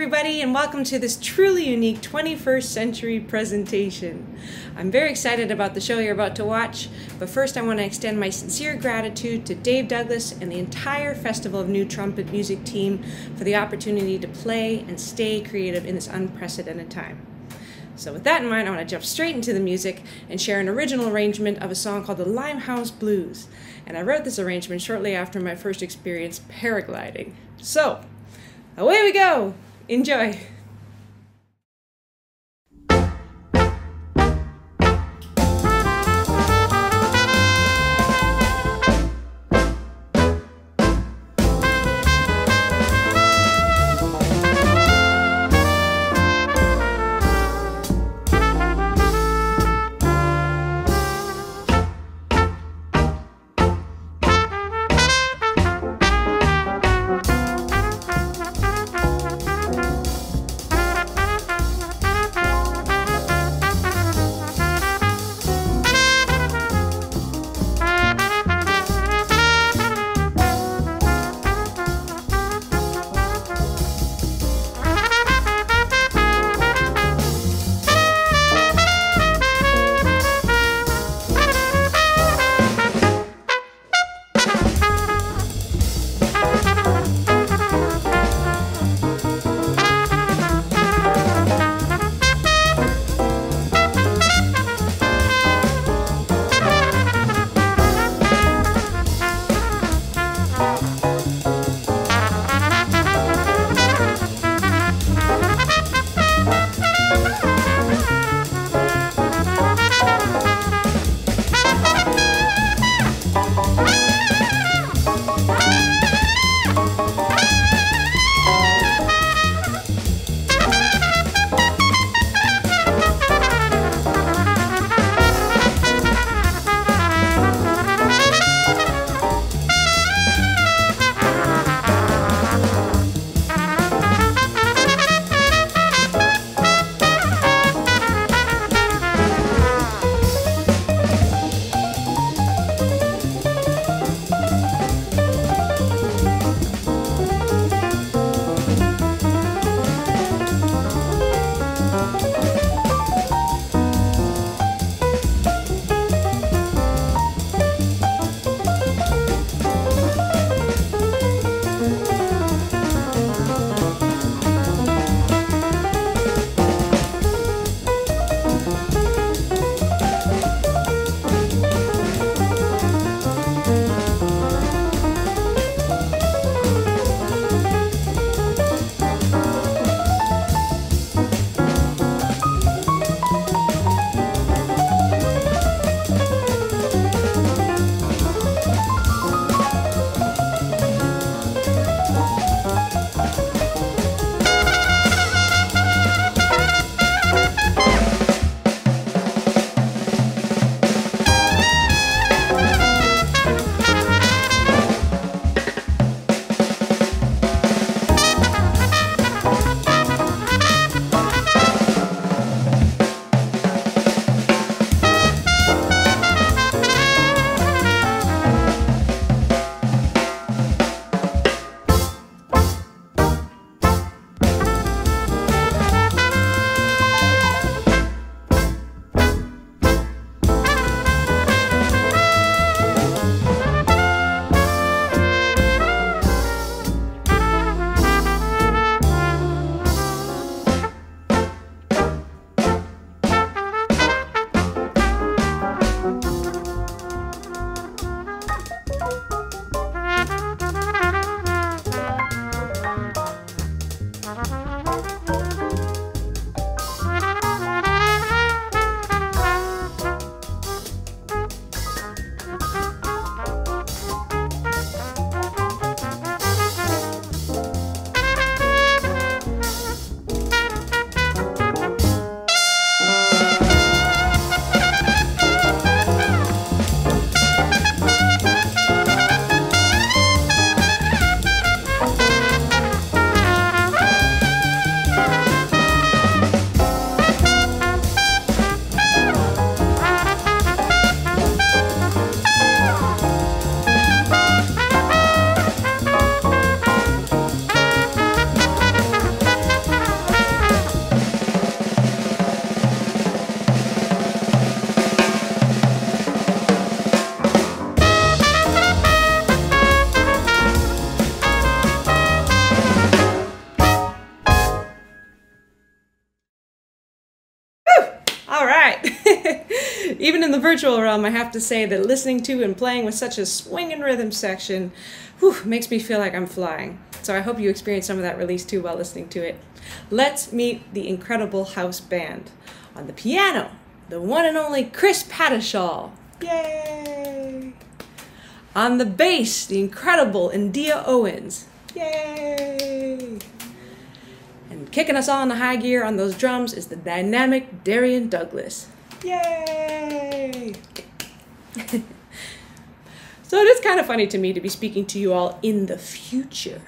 everybody, and welcome to this truly unique 21st century presentation. I'm very excited about the show you're about to watch, but first I want to extend my sincere gratitude to Dave Douglas and the entire Festival of New Trumpet music team for the opportunity to play and stay creative in this unprecedented time. So with that in mind, I want to jump straight into the music and share an original arrangement of a song called the Limehouse Blues. And I wrote this arrangement shortly after my first experience paragliding. So, away we go! Enjoy! right. Even in the virtual realm, I have to say that listening to and playing with such a swing and rhythm section makes me feel like I'm flying. So I hope you experience some of that release too while listening to it. Let's meet the incredible house band. On the piano, the one and only Chris Pattishall. Yay! On the bass, the incredible Endea Owens. Yay! And kicking us all in the high gear on those drums is the dynamic Darrian Douglas. Yay! So it is kind of funny to me to be speaking to you all in the future.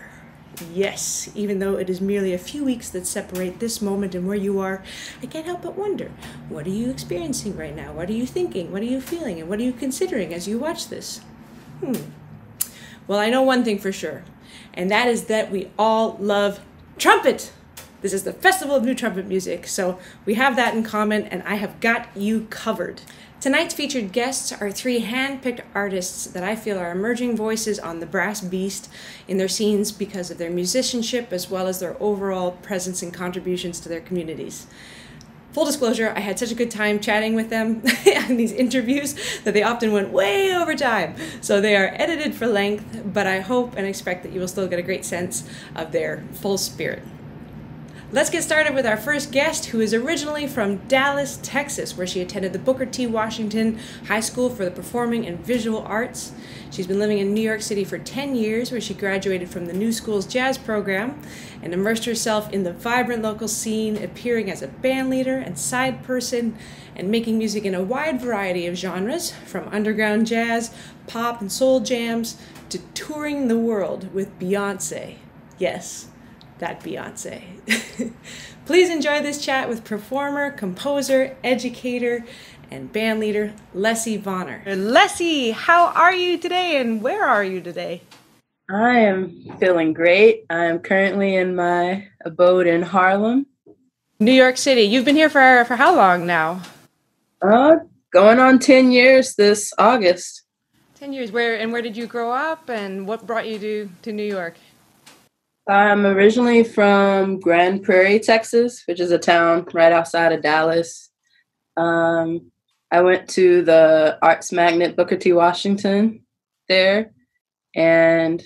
Yes, even though it is merely a few weeks that separate this moment and where you are, I can't help but wonder, what are you experiencing right now? What are you thinking? What are you feeling? And what are you considering as you watch this? Well, I know one thing for sure, and that is that we all love trumpet. This is the Festival of New Trumpet music, so we have that in common, and I have got you covered. Tonight's featured guests are three hand-picked artists that I feel are emerging voices on the brass beast in their scenes because of their musicianship as well as their overall presence and contributions to their communities. Full disclosure, I had such a good time chatting with them in these interviews that they often went way over time. So they are edited for length, but I hope and expect that you will still get a great sense of their full spirit. Let's get started with our first guest, who is originally from Dallas, Texas, where she attended the Booker T. Washington High School for the Performing and Visual Arts. She's been living in New York City for 10 years, where she graduated from the New School's jazz program and immersed herself in the vibrant local scene, appearing as a band leader and side person and making music in a wide variety of genres, from underground jazz, pop, and soul jams to touring the world with Beyonce. Yes, that Beyonce. Please enjoy this chat with performer, composer, educator, and band leader Lessie Vonner. Lessie, how are you today and where are you today? I am feeling great. I'm currently in my abode in Harlem. New York City. You've been here for how long now? Going on 10 years this August. 10 years. Where did you grow up and what brought you to New York? I'm originally from Grand Prairie, Texas, which is a town right outside of Dallas. I went to the arts magnet Booker T. Washington there, and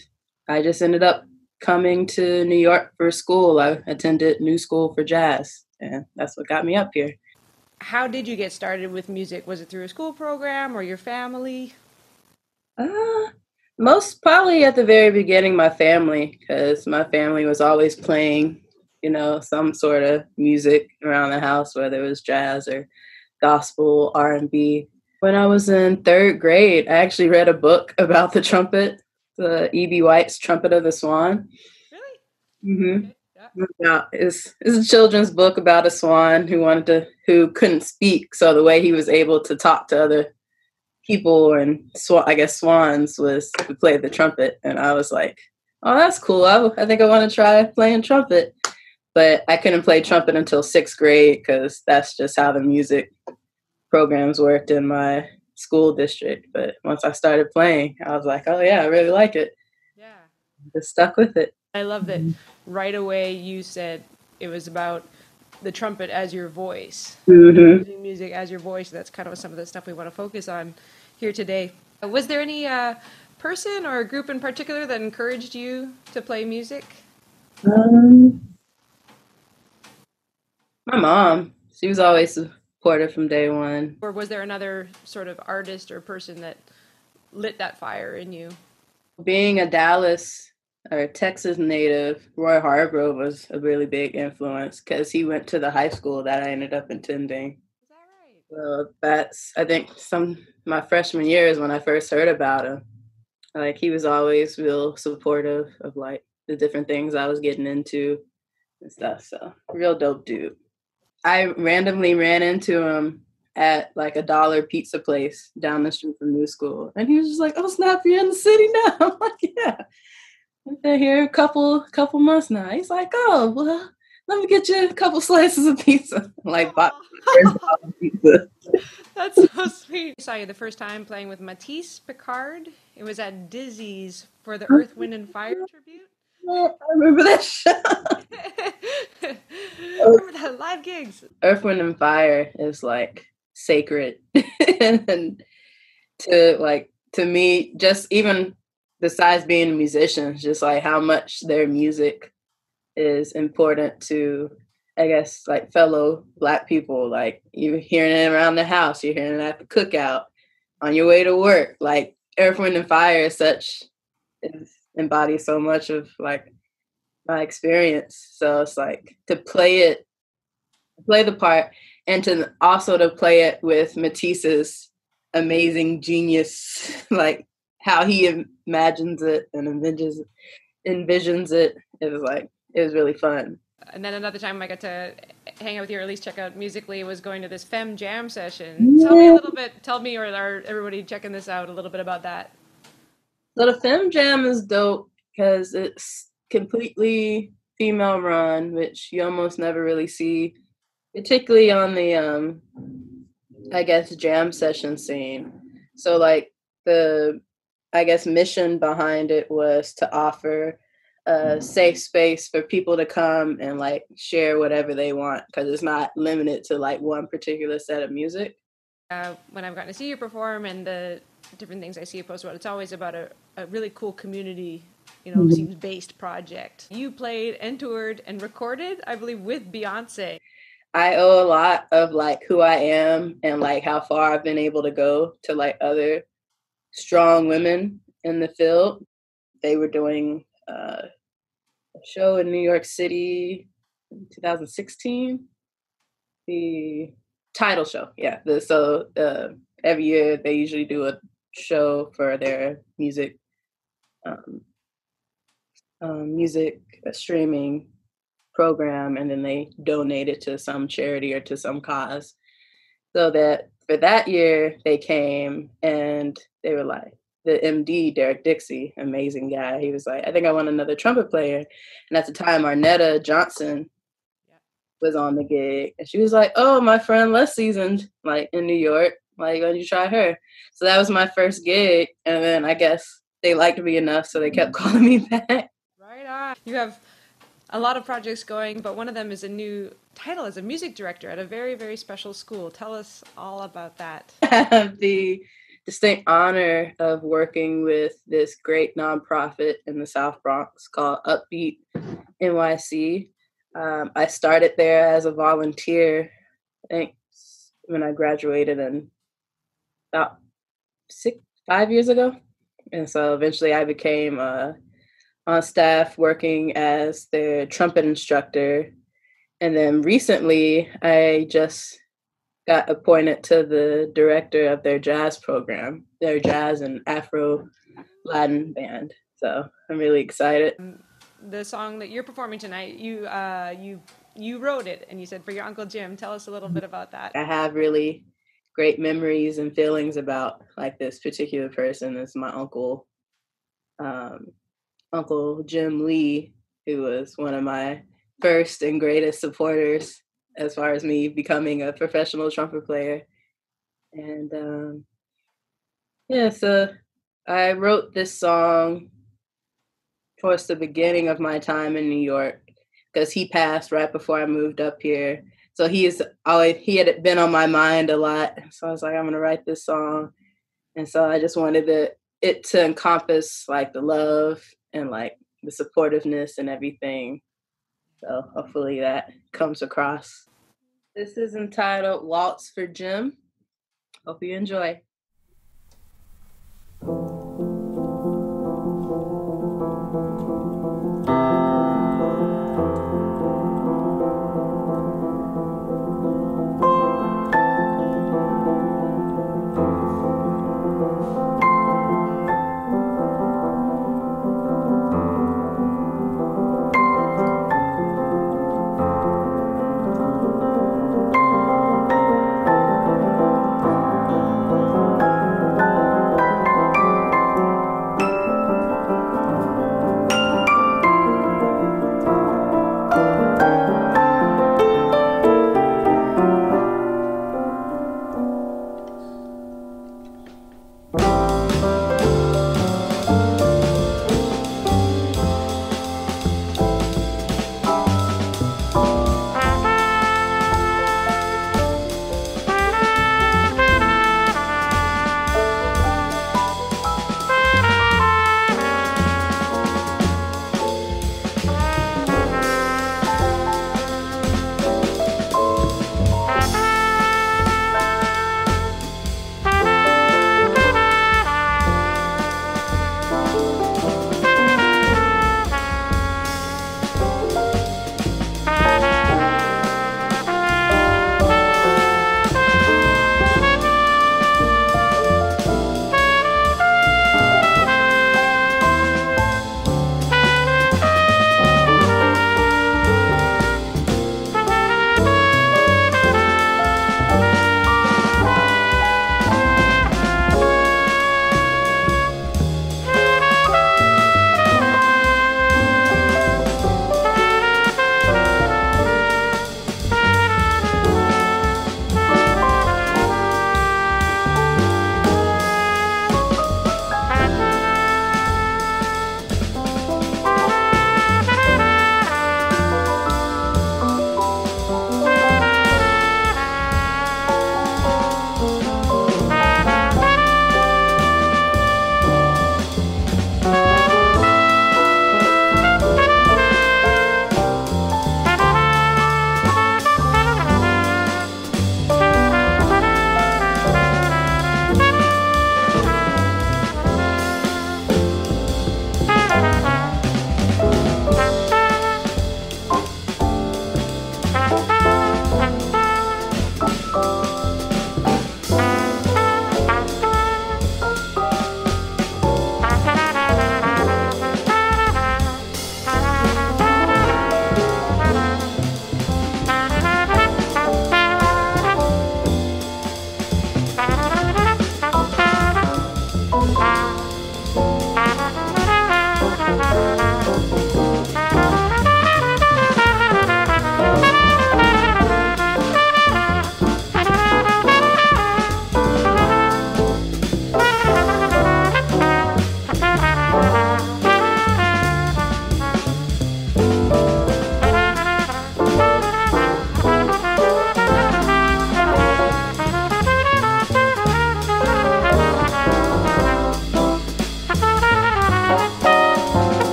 I just ended up coming to New York for school. I attended New School for Jazz, and that's what got me up here. How did you get started with music? Was it through a school program or your family? Most probably at the very beginning, my family, because my family was always playing, some sort of music around the house, whether it was jazz or gospel, R&B. When I was in third grade, I actually read a book about the trumpet, the E.B. White's Trumpet of the Swan. Really? Mm-hmm. Okay, yeah. It's a children's book about a swan who couldn't speak, so the way he was able to talk to other people and swans was to play the trumpet. And I was like, oh, that's cool. I think I want to try playing trumpet. But I couldn't play trumpet until sixth grade because that's just how the music programs worked in my school district. But once I started playing, I was like, oh yeah, I really like it. Yeah. Just stuck with it. I love that right away you said it was about the trumpet as your voice, using music as your voice. That's kind of some of the stuff we want to focus on here today. Was there any person or group in particular that encouraged you to play music? My mom. She was always supportive from day one. Or was there another sort of artist or person that lit that fire in you? Being a Dallas or Texas native, Roy Hargrove was a really big influence because he went to the high school that I ended up attending. Is that right? So that's, I think, my freshman year is when I first heard about him. Like, he was always real supportive of like the different things I was getting into and stuff. So real dope dude. I randomly ran into him at like a dollar pizza place down the street from New School, and he was just like, "Oh snap, you're in the city now." I'm like, "Yeah, I've been here a couple months now." He's like, "Oh well, let me get you a couple slices of pizza." Like, bought pizza. That's so sweet. I saw you the first time playing with Matisse Picard. It was at Dizzy's for the Earth, Wind, and Fire tribute. I remember that show. Remember that live gigs? Earth, Wind, and Fire is like sacred. And to me, just even besides being musicians, just like how much their music is important to, I guess, like fellow Black people. Like you're hearing it around the house, you're hearing it at the cookout, on your way to work. Like Earth, Wind and Fire embodies so much of like my experience. So it's like to play the part, and to also to play it with Matisse's amazing genius, like how he imagines it and envisions it. It was really fun. And then another time I got to hang out with you, or at least check out musically, was going to this Femme Jam session. Yeah. Tell me or everybody checking this out a little bit about that. So the Femme Jam is dope because it's completely female run, which you almost never really see, particularly on the, I guess, jam session scene. So like the, I guess, mission behind it was to offer a safe space for people to come and like share whatever they want, because it's not limited to like one particular set of music. When I've gotten to see you perform and the different things I see you post about, it's always about a really cool community, based project. You played and toured and recorded, I believe, with Beyonce. I owe a lot of like who I am and like how far I've been able to go to like other strong women in the field. They were doing a show in New York City in 2016, the title show. Yeah. Every year they usually do a show for their music streaming program, and then they donate it to some charity or to some cause. So that for that year they came and they were like, the MD, Derek Dixie, amazing guy. He was like, I think I want another trumpet player. And at the time, Arnetta Johnson was on the gig. And she was like, oh, my friend Leslie's in New York. Like, why don't you try her? So that was my first gig. And then I guess they liked me enough, so they kept calling me back. Right on. You have a lot of projects going, but one of them is a new title as a music director at a very, very special school. Tell us all about that. I have the distinct honor of working with this great nonprofit in the South Bronx called Upbeat NYC. I started there as a volunteer, I think, when I graduated in about 5 years ago. And so eventually I became on staff working as their trumpet instructor. And then recently I just got appointed to the director of their jazz program, their jazz and Afro Latin band. So I'm really excited. The song that you're performing tonight, you wrote it, and you said for your Uncle Jim. Tell us a little bit about that. I have really great memories and feelings about like this particular person. It's my uncle, Uncle Jim Lee, who was one of my first and greatest supporters as far as me becoming a professional trumpet player. And so I wrote this song towards the beginning of my time in New York, because he passed right before I moved up here. So he had been on my mind a lot. So I was like, I'm gonna write this song. And so I just wanted it to encompass like the love and like the supportiveness and everything. So hopefully that comes across. This is entitled Waltz for Jim. Hope you enjoy.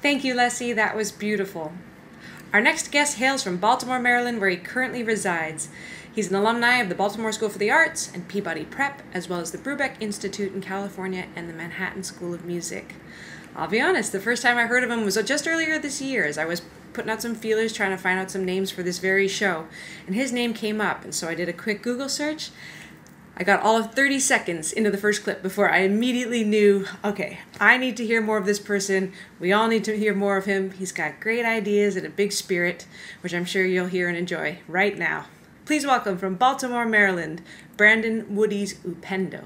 Thank you, Lessie. That was beautiful. Our next guest hails from Baltimore, Maryland, where he currently resides. He's an alumni of the Baltimore School for the Arts and Peabody Prep, as well as the Brubeck Institute in California and the Manhattan School of Music. I'll be honest, the first time I heard of him was just earlier this year, as I was putting out some feelers trying to find out some names for this very show, and his name came up, and so I did a quick Google search. I got all of 30 seconds into the first clip before I immediately knew, okay, I need to hear more of this person. We all need to hear more of him. He's got great ideas and a big spirit, which I'm sure you'll hear and enjoy right now. Please welcome from Baltimore, Maryland, Brandon Woody's Upendo.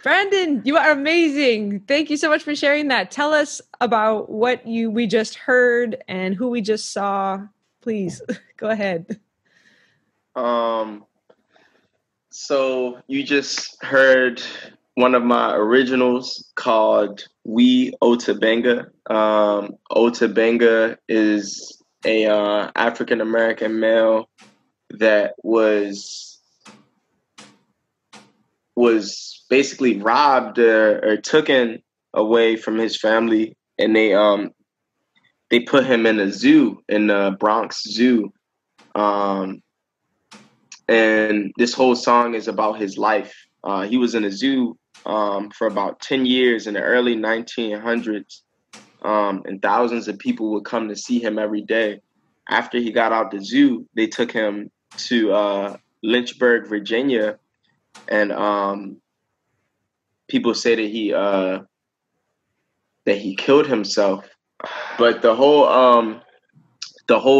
Brandon, you are amazing. Thank you so much for sharing that. Tell us about what we just heard and who we just saw. Please go ahead. So you just heard one of my originals called We Otabenga. Otabenga is a African-American male that was basically robbed or taken away from his family, and they put him in a zoo, in the Bronx Zoo. And this whole song is about his life. He was in a zoo for about 10 years in the early 1900s, and thousands of people would come to see him every day. After he got out the zoo, they took him to Lynchburg, Virginia, and people say that he killed himself. But the whole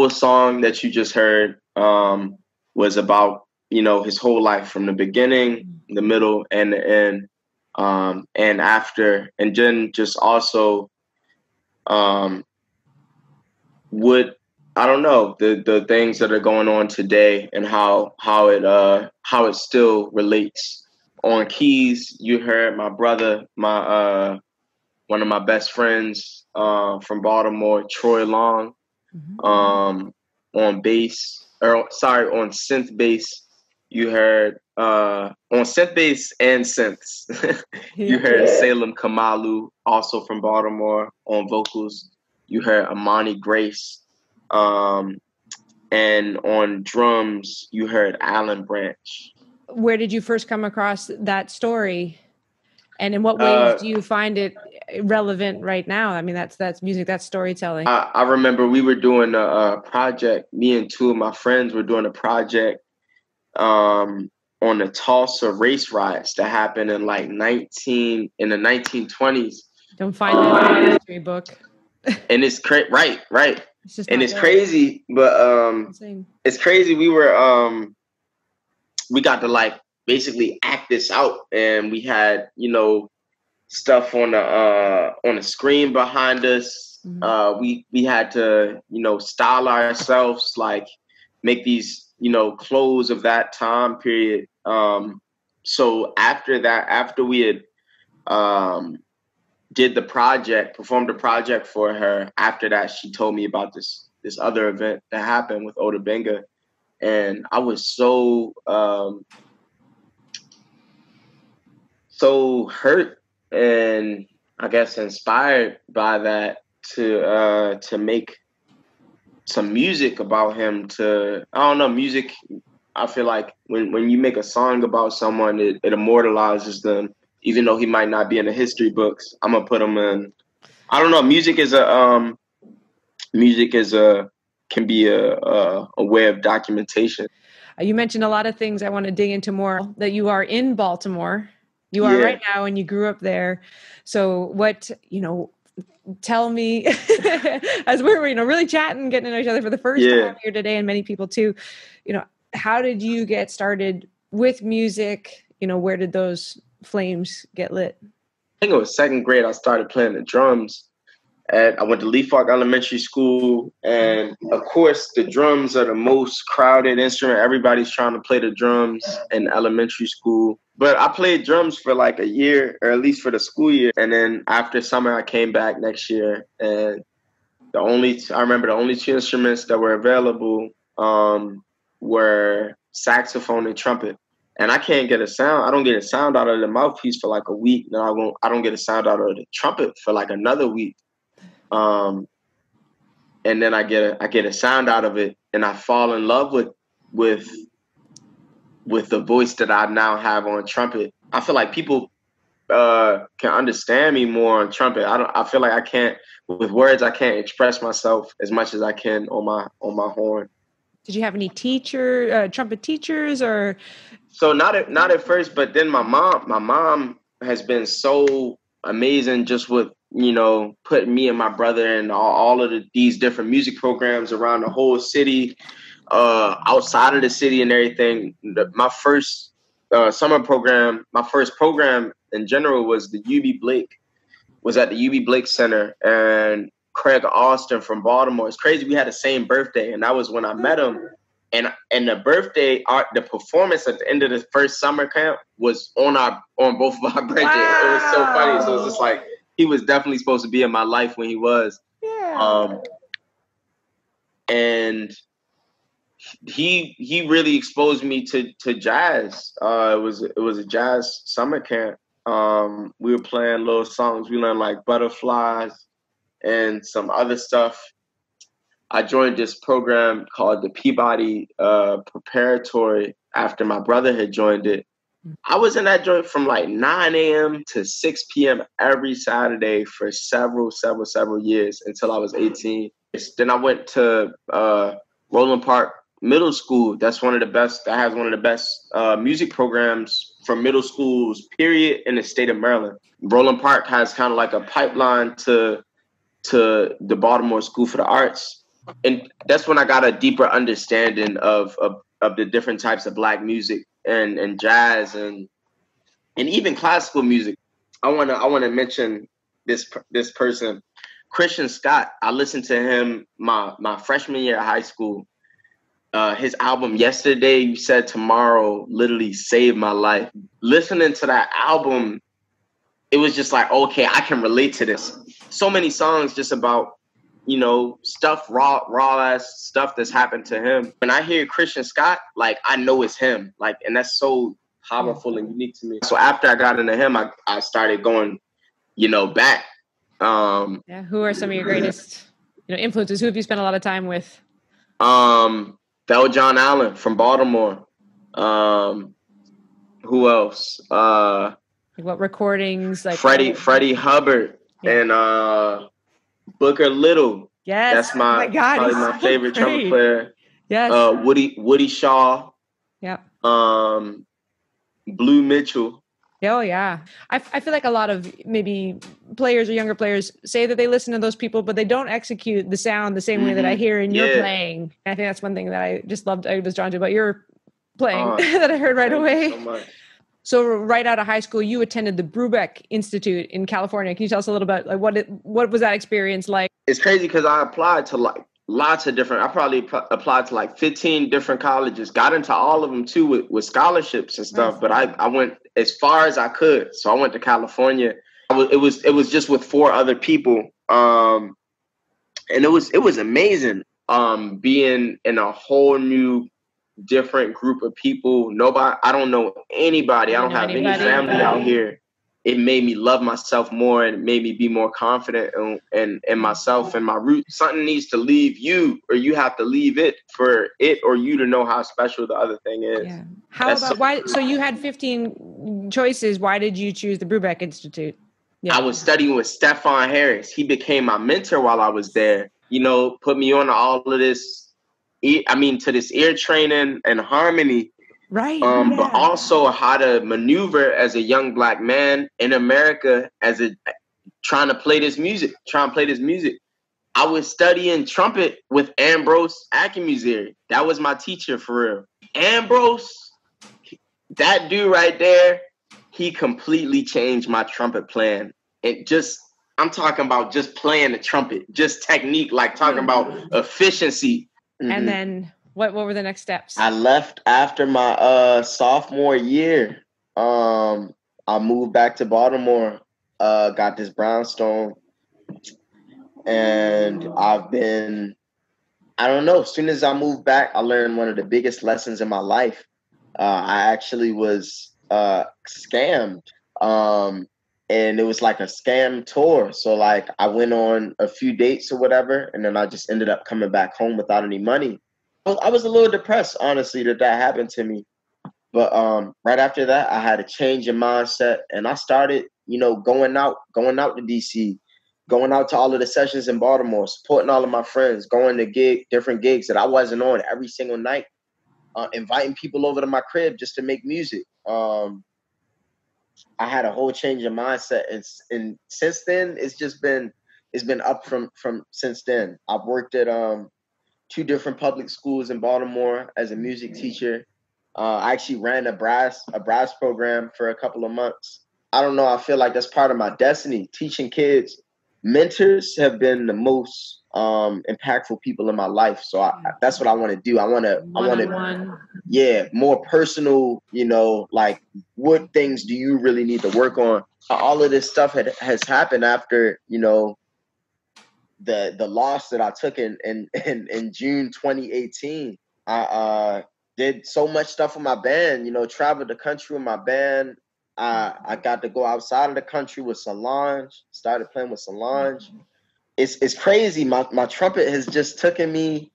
song that you just heard was about, his whole life, from the beginning, the middle, and the end, and after, and then just also the things that are going on today, and how it still relates. On keys, you heard my brother, one of my best friends from Baltimore, Troy Long. On synth bass, you heard on synth bass and synths. You heard Salem Kamalu, also from Baltimore, on vocals. You heard Amani Grace, and on drums, you heard Alan Branch. Where did you first come across that story, and in what ways do you find it relevant right now? I mean, that's music, that's storytelling. I remember we were doing a project. Me and two of my friends were doing a project on the Tulsa race riots that happened in in the 1920s. Don't find that in the history book. And it's right. It's there. Crazy, but it's crazy. We got to basically act this out, and we had stuff on the screen behind us. We had to style ourselves, make these clothes of that time period. So after we had performed the project for her, after that she told me about this other event that happened with Otabenga, and I was so hurt, and I guess inspired by that to make some music about him. Music, I feel like when you make a song about someone, it immortalizes them, even though he might not be in the history books. I'm gonna put him in. I don't know. Music can be a way of documentation. You mentioned a lot of things I want to dig into more. That you are in Baltimore. You are right now, and you grew up there. So what, tell me, as we're, really chatting, getting to know each other for the first time here today, and many people too, how did you get started with music? Where did those flames get lit? I think it was second grade. I started playing the drums. I went to Leaf Park Elementary School, and of course, the drums are the most crowded instrument. Everybody's trying to play the drums in elementary school. But I played drums for a year, or at least for the school year. And then after summer, I came back next year, and I remember the only two instruments that were available were saxophone and trumpet. And I can't get a sound. I don't get a sound out of the mouthpiece for a week. Then I don't get a sound out of the trumpet for another week. And then I get a sound out of it, and I fall in love with the voice that I now have on trumpet. I feel like people can understand me more on trumpet. I feel like I can't, with words, I can't express myself as much as I can on my horn. Did you have any trumpet teachers, or? So not at first, but then my mom has been so amazing, just with putting me and my brother in all of these different music programs around the whole city, outside of the city and everything. My first summer program, my first program in general was the UB Blake, was at the UB Blake Center, and Craig Austin from Baltimore. It's crazy. We had the same birthday, and that was when I met him. And the birthday art, the performance at the end of the first summer camp was on both of our birthdays. Wow. It was so funny. So it was just like, he was definitely supposed to be in my life when he was. Yeah. And he really exposed me to jazz. It was a jazz summer camp. We were playing little songs. We learned like Butterflies and some other stuff. I joined this program called the Peabody Preparatory after my brother had joined it. I was in that joint from like 9 a.m. to 6 p.m. every Saturday for several years until I was 18. Then I went to Roland Park Middle School. That has one of the best music programs for middle schools, period, in the state of Maryland. Roland Park has kind of like a pipeline to the Baltimore School for the Arts. And that's when I got a deeper understanding of the different types of Black music and jazz and even classical music. I wanna mention this person, Christian Scott. I listened to him my freshman year of high school. His album Yesterday You Said Tomorrow literally saved my life. Listening to that album, it was just like, okay, I can relate to this. So many songs just about, stuff, raw ass stuff that's happened to him. When I hear Christian Scott, like, I know it's him. Like, and that's so powerful and unique to me. So after I got into him, I started going, back. Who are some of your greatest, influences? Who have you spent a lot of time with? Bell John Allen from Baltimore. Who else? What recordings? Like Freddie Hubbard and Booker Little. Yes, that's probably my favorite trumpet player. Yes. Woody Shaw. Yeah. Blue Mitchell. Oh yeah. I feel like a lot of maybe players or younger players say that they listen to those people, but they don't execute the sound the same way that I hear in your playing. I think that's one thing that I just loved. I was drawn to about your playing that I heard right away. Thank you so much. So right out of high school, you attended the Brubeck Institute in California. Can you tell us a little about like what was that experience like? It's crazy because I applied to like lots of different. I probably applied to like 15 different colleges. Got into all of them too with scholarships and stuff. Nice. But I went as far as I could. So I went to California. It was just with 4 other people, and it was amazing. Being in a whole new, different group of people. I don't know anybody. I don't have any family out here. It made me love myself more and made me be more confident in myself and my roots. Something needs to leave you, or you have to leave it for it or you to know how special the other thing is. Yeah. Why? So you had 15 choices. Why did you choose the Brubeck Institute? Yeah. I was studying with Stefan Harris. He became my mentor while I was there. Put me on to all of this. To this ear training and harmony, right? But also how to maneuver as a young Black man in America trying to play this music. I was studying trumpet with Ambrose Akinmusire. That was my teacher for real. Ambrose, that dude right there, he completely changed my trumpet playing. I'm talking about just playing the trumpet, just technique, like talking about efficiency. Mm-hmm. And then what were the next steps? I left after my sophomore year. I moved back to Baltimore, got this brownstone, and I've been, I don't know, as soon as I moved back, I learned one of the biggest lessons in my life. I actually was scammed, and it was like a scam tour. So like I went on a few dates or whatever, and then I just ended up coming back home without any money. I was a little depressed, honestly, that happened to me. But right after that, I had a change in mindset, and I started, going out to DC, going out to all of the sessions in Baltimore, supporting all of my friends, going to different gigs that I wasn't on every single night, inviting people over to my crib just to make music. I had a whole change in mindset, and since then it's been up from since then. I've worked at 2 different public schools in Baltimore as a music teacher. I actually ran a brass program for a couple of months. I don't know. I feel like that's part of my destiny. Teaching kids, mentors have been the most impactful people in my life. So that's what I want to do. I want to, yeah, more personal. You know, like what things do you really need to work on? All of this stuff has happened after, you know, the loss that I took in June 2018. I did so much stuff with my band. You know, traveled the country with my band. I got to go outside of the country with Solange, started playing with Solange. It's crazy. My trumpet has just taken me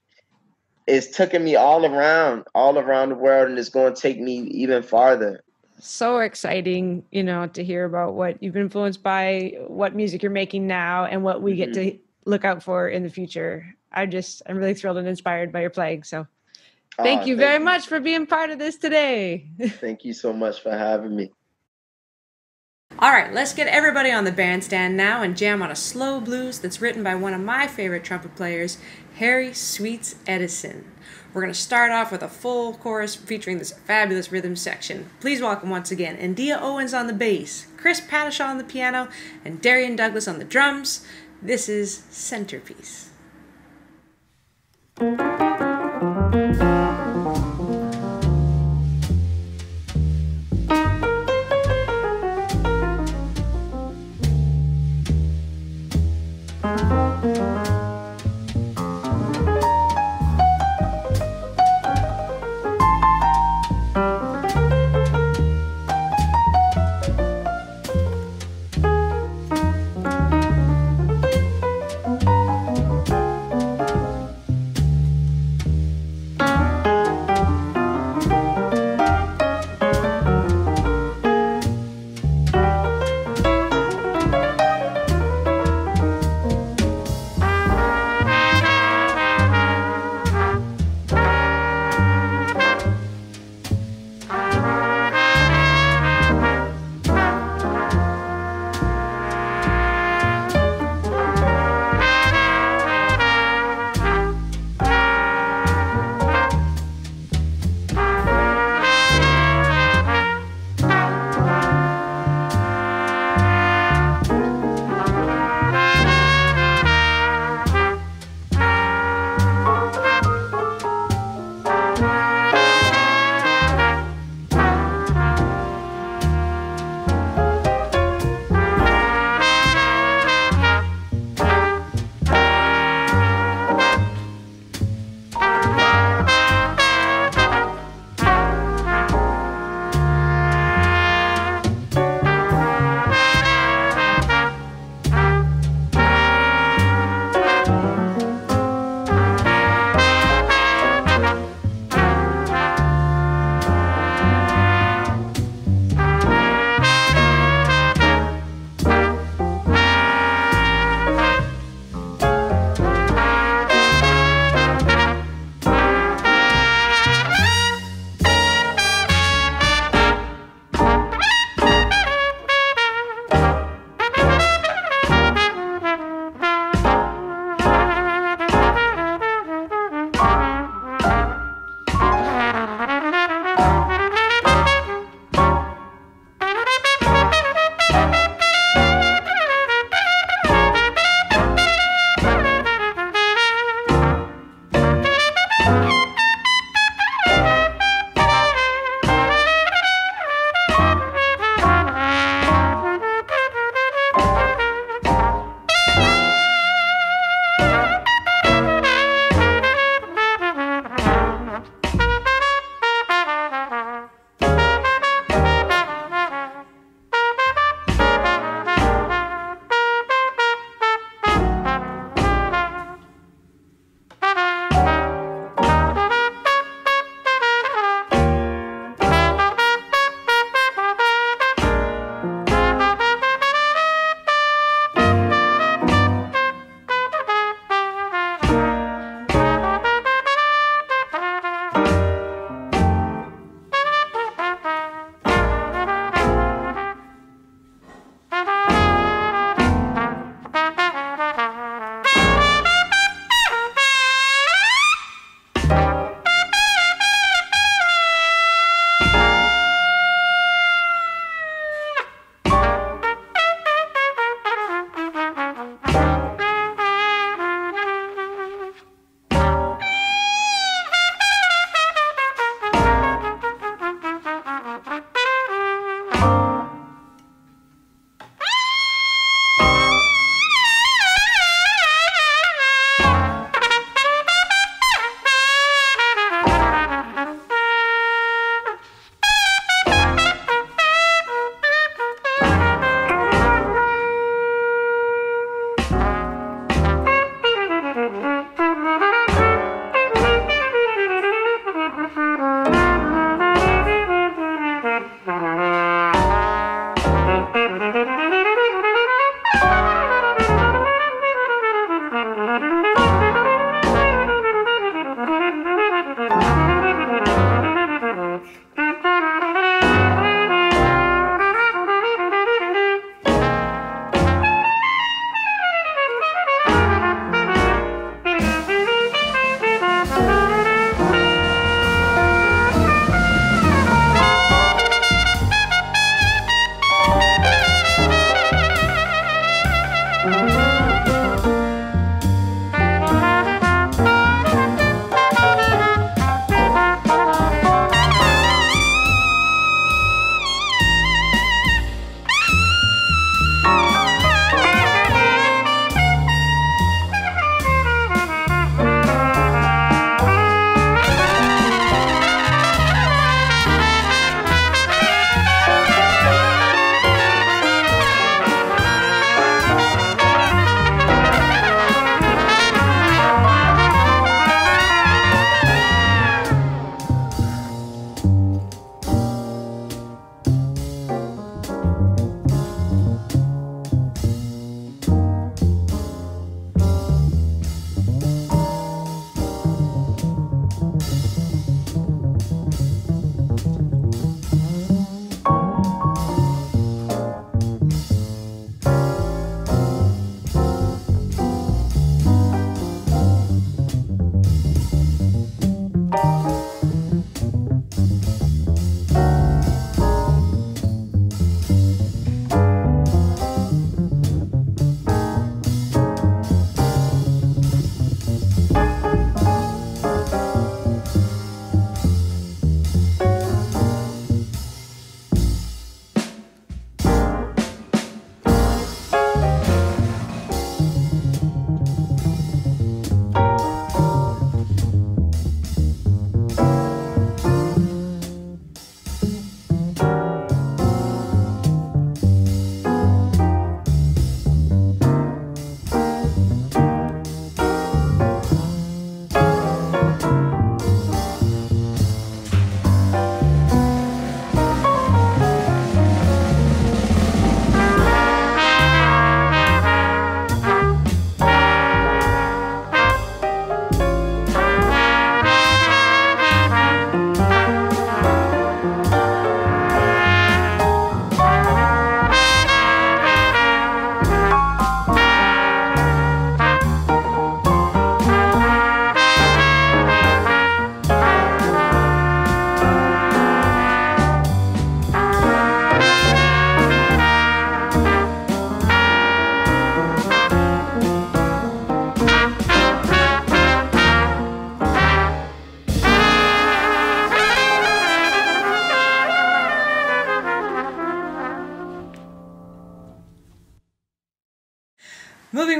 all around the world, and it's going to take me even farther. So exciting, you know, to hear about what you've been influenced by, what music you're making now, and what we get to look out for in the future. I'm really thrilled and inspired by your playing. So thank you very much for being part of this today. Thank you so much for having me. All right, let's get everybody on the bandstand now and jam on a slow blues that's written by one of my favorite trumpet players, Harry Sweets Edison. We're going to start off with a full chorus featuring this fabulous rhythm section. Please welcome once again Endea Owens on the bass, Chris Pattishall on the piano, and Darrian Douglas on the drums. This is Centerpiece.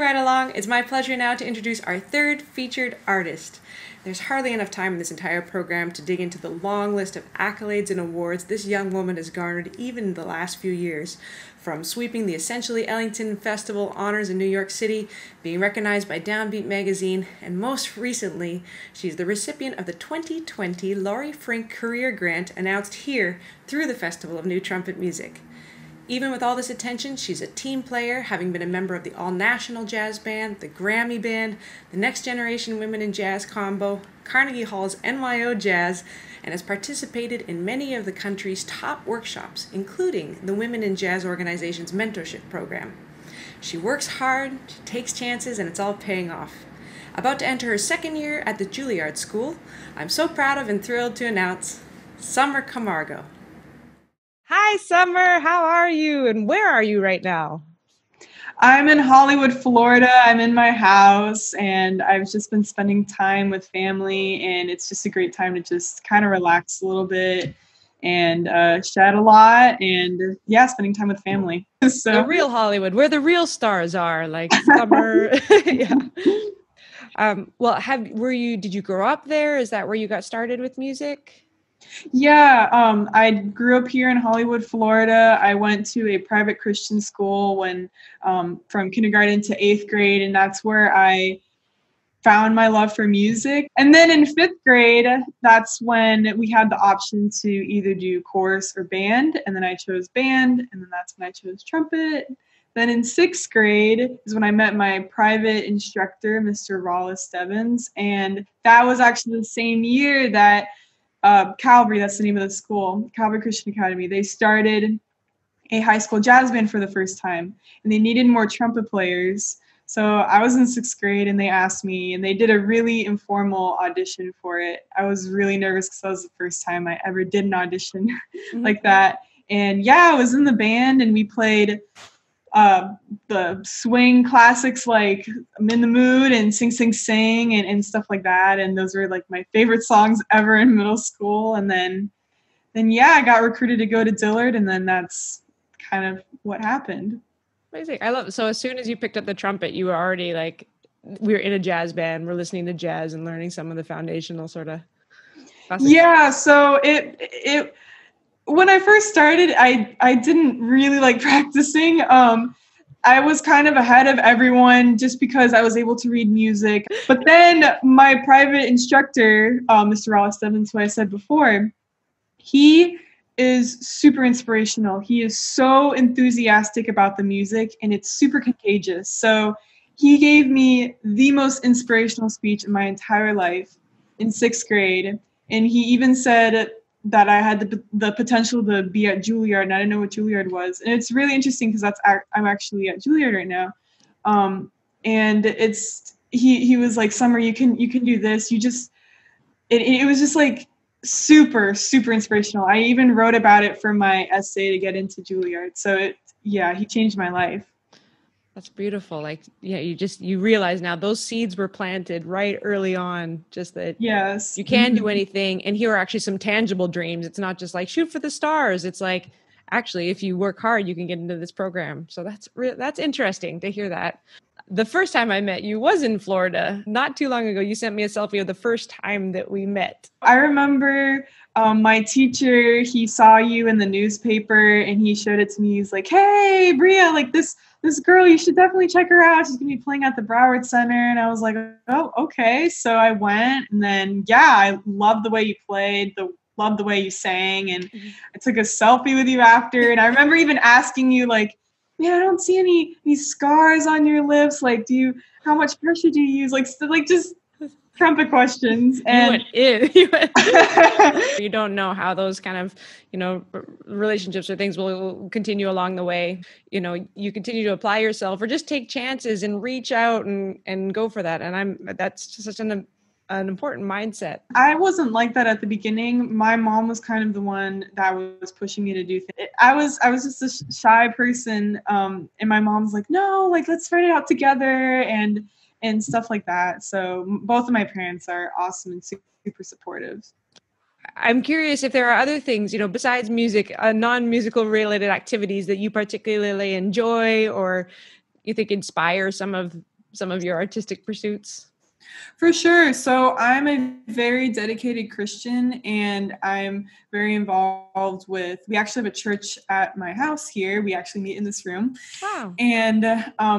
right along, it's my pleasure now to introduce our third featured artist. There's hardly enough time in this entire program to dig into the long list of accolades and awards this young woman has garnered even in the last few years. From sweeping the Essentially Ellington Festival honors in New York City, being recognized by Downbeat magazine, and most recently, she's the recipient of the 2020 Laurie Frink Career Grant announced here through the Festival of New Trumpet Music. Even with all this attention, she's a team player, having been a member of the All-National Jazz Band, the Grammy Band, the Next Generation Women in Jazz Combo, Carnegie Hall's NYO Jazz, and has participated in many of the country's top workshops, including the Women in Jazz Organization's mentorship program. She works hard, she takes chances, and it's all paying off. About to enter her second year at the Juilliard School, I'm so proud of and thrilled to announce Summer Camargo. Hi, Summer. How are you? And where are you right now? I'm in Hollywood, Florida. I'm in my house, and I've just been spending time with family, and it's just a great time to just kind of relax a little bit and chat a lot, and yeah, spending time with family. So the real Hollywood, where the real stars are, like Summer. Yeah. Well, did you grow up there? Is that where you got started with music? Yeah, I grew up here in Hollywood, Florida. I went to a private Christian school from kindergarten to 8th grade, and that's where I found my love for music. And then in 5th grade, that's when we had the option to either do chorus or band, and then I chose band, and then that's when I chose trumpet. Then in 6th grade is when I met my private instructor, Mr. Rollis Devins, and that was actually the same year that Calvary, that's the name of the school, Calvary Christian Academy. They started a high school jazz band for the first time, and they needed more trumpet players. So I was in 6th grade, and they asked me, and they did a really informal audition for it. I was really nervous because that was the first time I ever did an audition like that. And yeah, I was in the band, and we played the swing classics like I'm in the Mood and Sing, Sing, Sing and stuff like that. And those were like my favorite songs ever in middle school. And then yeah, I got recruited to go to Dillard, and then that's kind of what happened. Amazing. I love it. So as soon as you picked up the trumpet, you were already like, we were in a jazz band, we're listening to jazz and learning some of the foundational sort of classics. Yeah. So it when I first started, I didn't really like practicing. I was kind of ahead of everyone just because I was able to read music. But then my private instructor, Mr. Rollis Devins, who I said before, he is super inspirational. He is so enthusiastic about the music, and it's super contagious. So he gave me the most inspirational speech in my entire life in 6th grade. And he even said that I had the potential to be at Juilliard, and I didn't know what Juilliard was. And it's really interesting because I'm actually at Juilliard right now. And he was like, Summer, you can do this. It was just like super, super inspirational. I even wrote about it for my essay to get into Juilliard. So he changed my life. That's beautiful. Like, yeah, you realize now those seeds were planted right early on, just that yes, you can do anything. And here are actually some tangible dreams. It's not just like shoot for the stars. It's like, actually, if you work hard, you can get into this program. So that's interesting to hear that. The first time I met you was in Florida. Not too long ago, you sent me a selfie of the first time that we met. I remember my teacher, he saw you in the newspaper and he showed it to me. He's like, hey, Bria, like this girl, you should definitely check her out. She's going to be playing at the Broward Center. And I was like, oh, okay. So I went, and then, yeah, I loved the way you played, loved the way you sang. And I took a selfie with you after. And I remember even asking you, like, man, I don't see any scars on your lips. Like, how much pressure do you use? Like just trumpet questions. And you don't know how those kind of, relationships or things will continue along the way. You continue to apply yourself or just take chances and reach out and go for that. And that's just such an important mindset. I wasn't like that at the beginning. My mom was kind of the one that was pushing me to do things. I was just a shy person. And my mom's like, no, like, let's write it out together and stuff like that. So both of my parents are awesome and super supportive. I'm curious if there are other things, besides music, non-musical related activities that you particularly enjoy or you think inspire some of some of your artistic pursuits? For sure. So I'm a very dedicated Christian, and I'm very involved with, we actually have a church at my house here. We actually meet in this room. Wow. And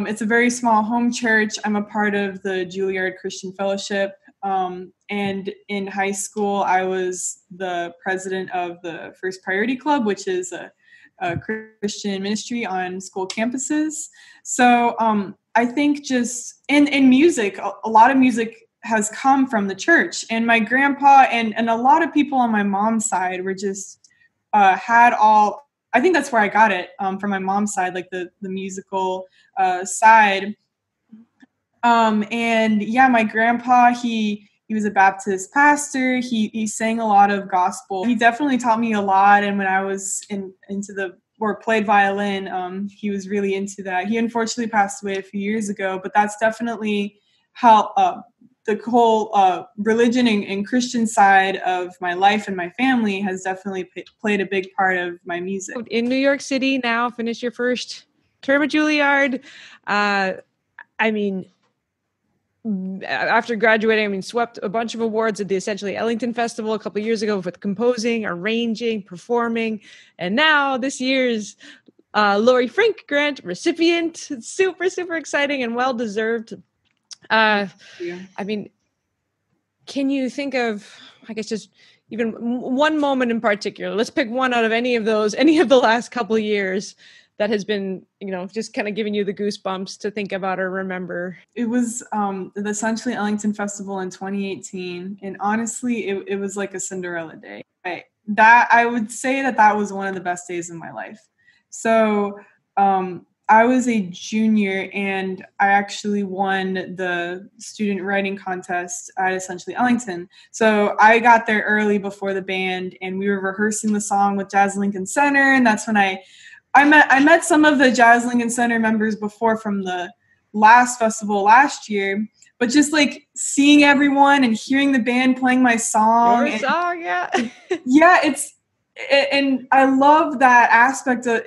it's a very small home church. I'm a part of the Juilliard Christian Fellowship. And in high school, I was the president of the First Priority Club, which is a Christian ministry on school campuses. So I think just in music, a lot of music has come from the church. And my grandpa and a lot of people on my mom's side were just I think that's where I got it from my mom's side, like the musical side. And yeah, my grandpa, he was a Baptist pastor. He sang a lot of gospel. He definitely taught me a lot. And when I was played violin, he was really into that. He unfortunately passed away a few years ago, but that's definitely how the whole religion and Christian side of my life and my family has definitely played a big part of my music. In New York City now, finished your first term at Juilliard. After graduating, swept a bunch of awards at the Essentially Ellington Festival a couple of years ago with composing, arranging, performing, and now this year's Laurie Frink Grant recipient. It's super, super exciting and well-deserved. Can you think of, I guess, just even one moment in particular? Let's pick one out of any of the last couple of years that has been, just kind of giving you the goosebumps to think about or remember. It was the Essentially Ellington Festival in 2018. And honestly, it was like a Cinderella day. I would say that was one of the best days of my life. So I was a junior, and I actually won the student writing contest at Essentially Ellington. So I got there early before the band, and we were rehearsing the song with Jazz Lincoln Center. And that's when I met some of the Jazz Lincoln Center members before from the last festival last year, but just like seeing everyone and hearing the band playing my song. Yeah. Yeah, and I love that aspect of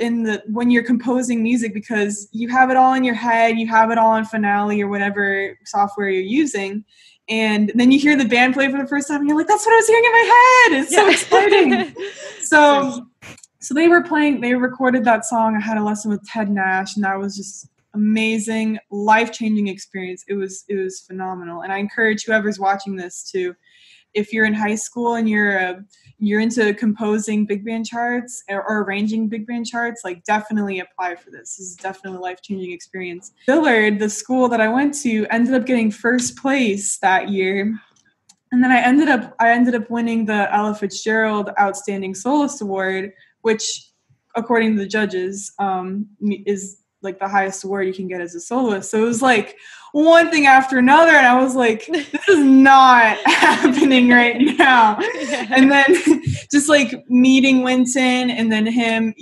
when you're composing music, because you have it all in your head, you have it all in Finale or whatever software you're using, and then you hear the band play for the first time, and you're like, that's what I was hearing in my head. It's so exciting. So they recorded that song. I had a lesson with Ted Nash, and that was just amazing, life-changing experience. It was phenomenal. And I encourage whoever's watching this to, if you're in high school and you're into composing big band charts or arranging big band charts, like definitely apply for this. This is definitely a life-changing experience. Dillard, the school that I went to, ended up getting first place that year. And then I ended up winning the Ella Fitzgerald Outstanding Soloist Award, which, according to the judges, is like the highest award you can get as a soloist. So it was like one thing after another, and I was like, this is not happening right now. And then just like meeting Winton, and then him,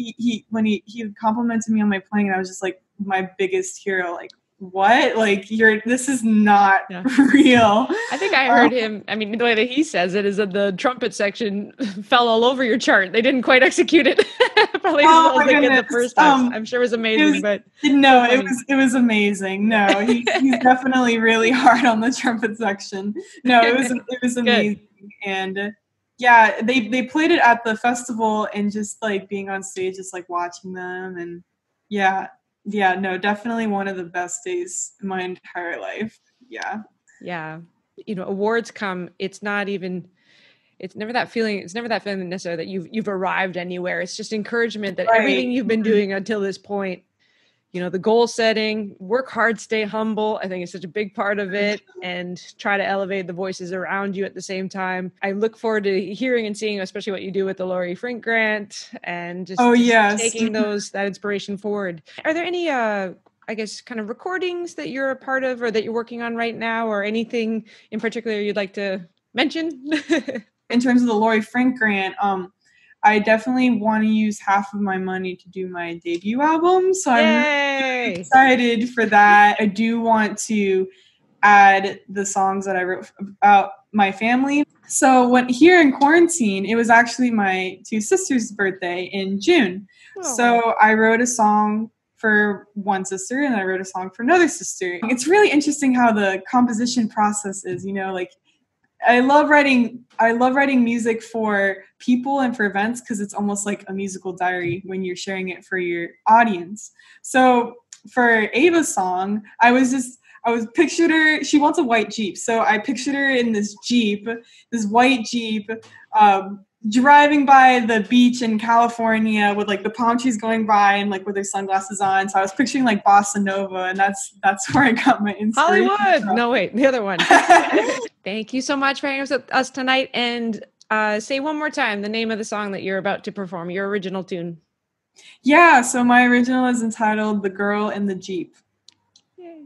when he complimented me on my playing, and I was just like my biggest hero, like, what? Like, this is not real. I think I heard him. The way that he says it is that the trumpet section fell all over your chart. They didn't quite execute it probably as well as they did the first time. I'm sure it was amazing, it was amazing. No, he's definitely really hard on the trumpet section. No, it was amazing. And yeah, they played it at the festival, and just like being on stage, just like watching them, and yeah, no, definitely one of the best days in my entire life. Yeah. Yeah. Awards come, it's never that feeling necessarily that you've arrived anywhere. It's just encouragement that everything you've been doing until this point, the goal setting, work hard, stay humble. I think it's such a big part of it, and try to elevate the voices around you at the same time. I look forward to hearing and seeing, especially what you do with the Laurie Frink Grant, and just taking that inspiration forward. Are there any, kind of recordings that you're a part of or that you're working on right now, or anything in particular you'd like to mention? In terms of the Laurie Frink Grant, I definitely want to use half of my money to do my debut album. So I'm really excited for that. I do want to add the songs that I wrote about my family. So here in quarantine, it was actually my two sisters' birthday in June. Oh. So I wrote a song for one sister, and I wrote a song for another sister. It's really interesting how the composition process is, you know, like I love writing music for people and for events because it's almost like a musical diary when you're sharing it for your audience. So for Ava's song, I pictured her, she wants a white Jeep. So I pictured her in this white Jeep, driving by the beach in California with like the palm trees going by and like with her sunglasses on. So I was picturing like bossa nova, and that's where I got my inspiration Hollywood. from. No, wait, the other one. Thank you so much for hanging with us tonight. And say one more time the name of the song that you're about to perform, your original tune. Yeah, so my original is entitled "The Girl in the Jeep." Yay.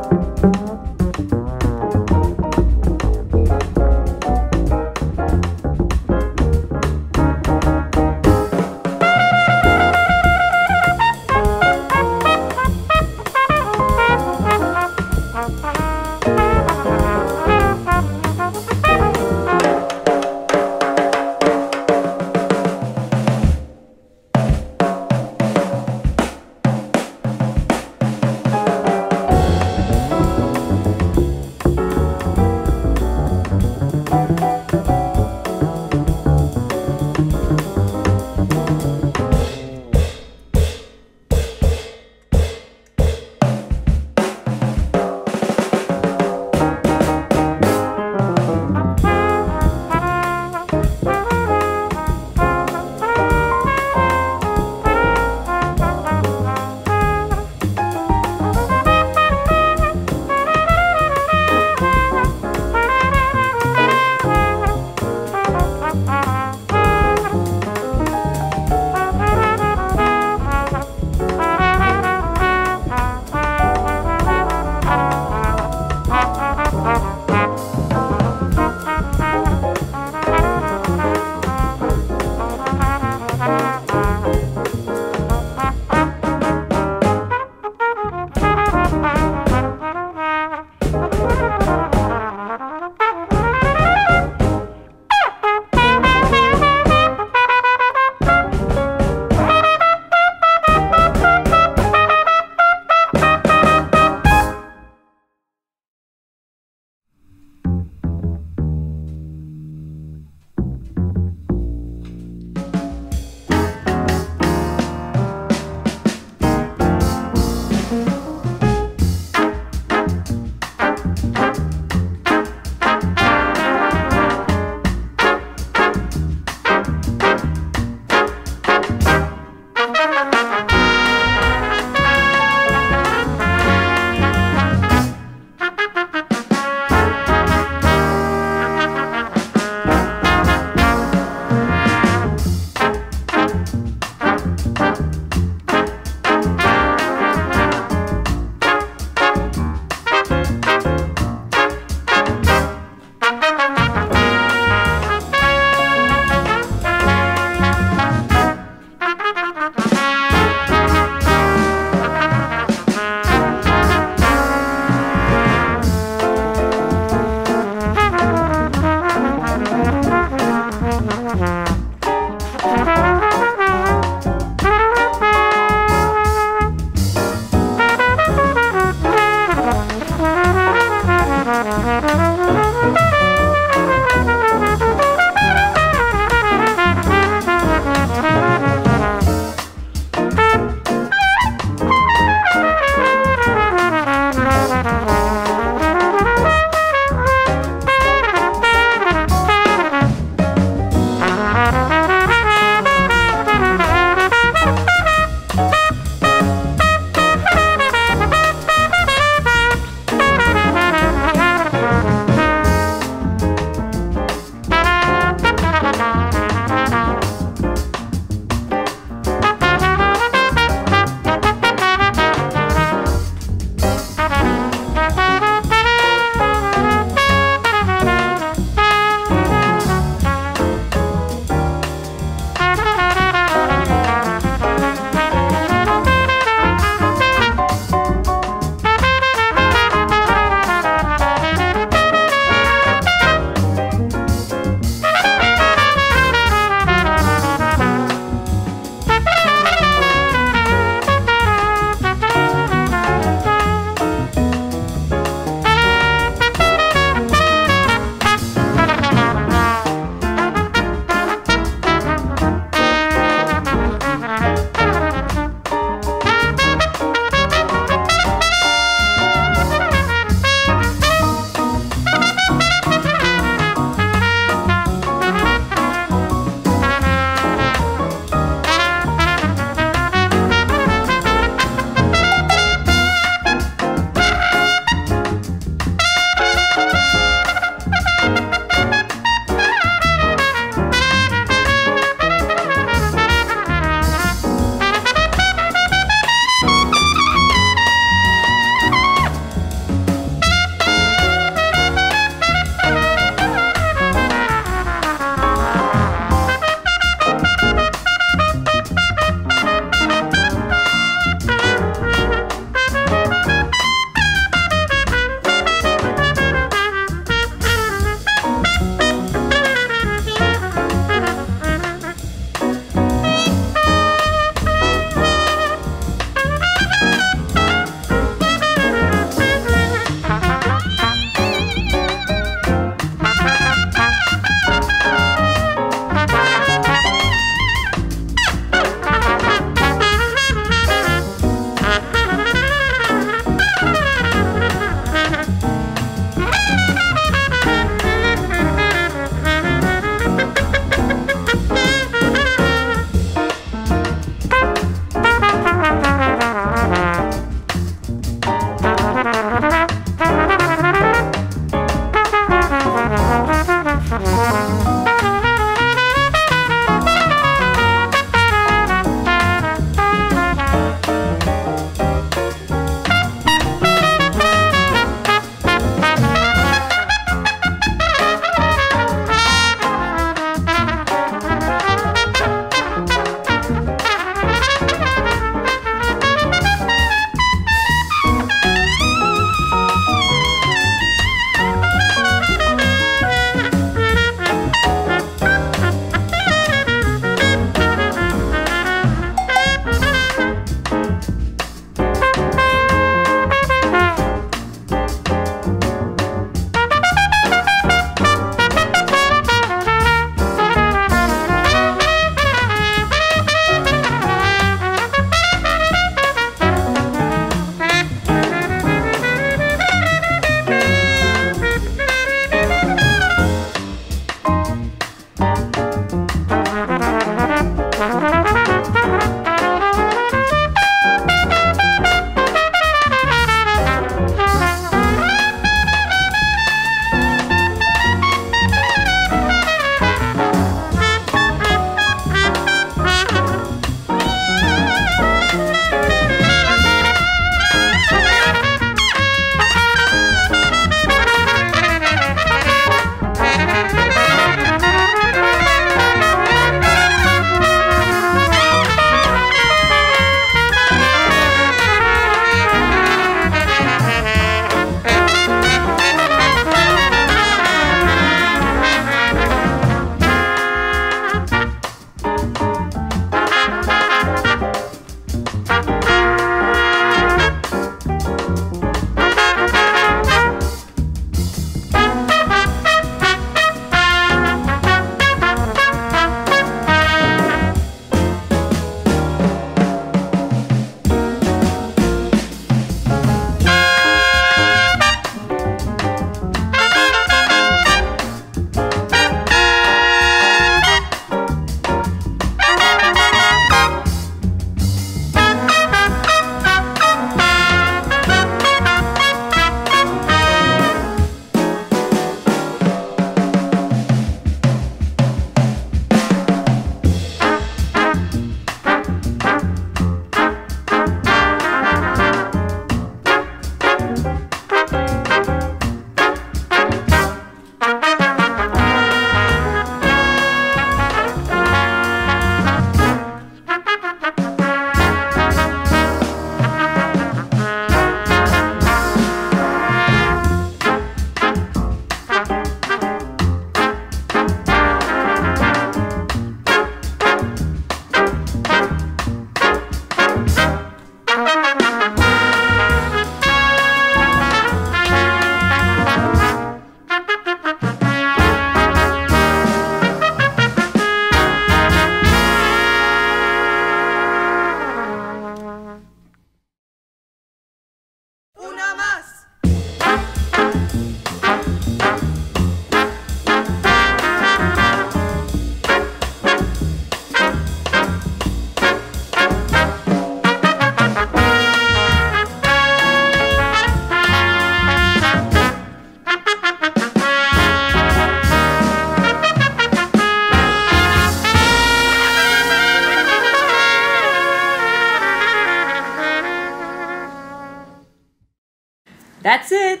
That's it.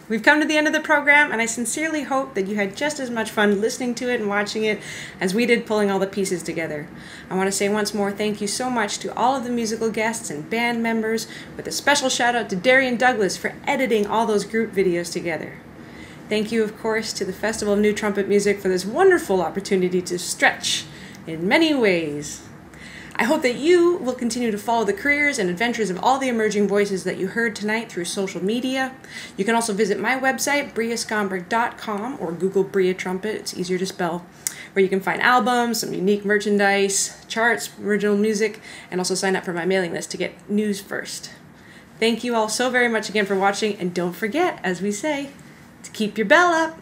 We've come to the end of the program, and I sincerely hope that you had just as much fun listening to it and watching it as we did pulling all the pieces together. I want to say once more thank you so much to all of the musical guests and band members, with a special shout out to Darrian Douglas for editing all those group videos together. Thank you, of course, to the Festival of New Trumpet Music for this wonderful opportunity to stretch in many ways. I hope that you will continue to follow the careers and adventures of all the emerging voices that you heard tonight through social media. You can also visit my website, briaskonberg.com, or Google Bria Trumpet, it's easier to spell, where you can find albums, some unique merchandise, charts, original music, and also sign up for my mailing list to get news first. Thank you all so very much again for watching, and don't forget, as we say, to keep your bell up.